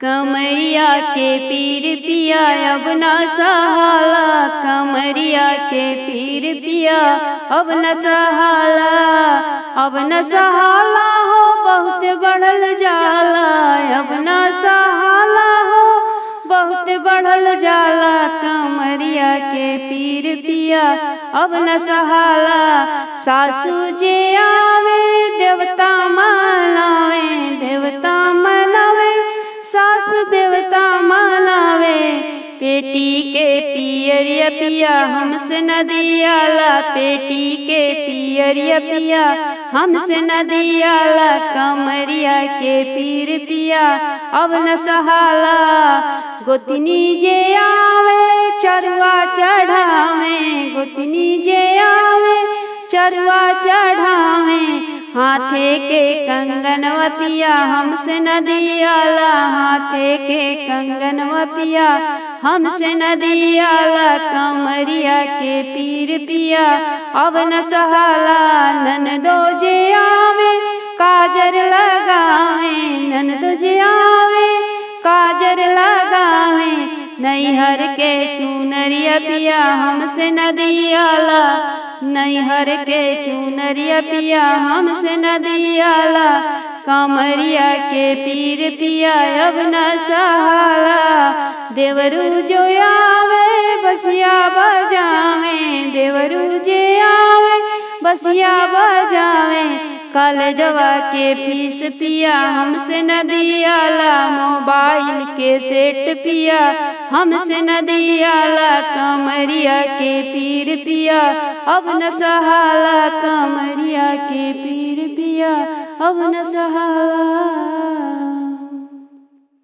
कमरिया के पीर पिया अब न सहाला, कमरिया के पीर पिया अब न सहाला, अब न सहाला हो बहुत बढ़ल जाला, अब न सहाला हो बहुत बढ़ल जाला। कमरिया के पीर पिया अब न सहाला, सासू जे आवे देवता मनावे, देवता मनावे सास देवता मनावे। पेटी के पियरिया पिया हमसे न दियाला, पेटी के पियरिया पिया हमसे न दियाला। कमरिया के पीर पिया अब न सहाला, गोतनी जे आवे चरुआ चढ़ावे, गोतनी जे आवे चरुआ चढ़ावे। हाथे के कंगनवा पिया हमसे न दियाला, हाथे के कंगनवा पिया हमसे न दियाला। कमरिया के पीर पिया अब न सहाला, ननदो जे आवे काजर लगावे, ननदो जे आवे काजर लगावे। नैहर के चुनरिया पिया हमसे न दियाला, नैहर के चुनरिया पिया हमसे न दियाला। कमरिया के पीर पिया अब न सहाला, देवरू जो आवे बसिया बजावे, देवरू जे आवे बसिया बजावे। कॉलेजवा के फीस पिया हमसे न दियाला, मोबाइल के सेट पिया हमसे न दियाला। कमरिया के पीर पिया अब न सहाला, कमरिया के पीर पिया अब न सहाला।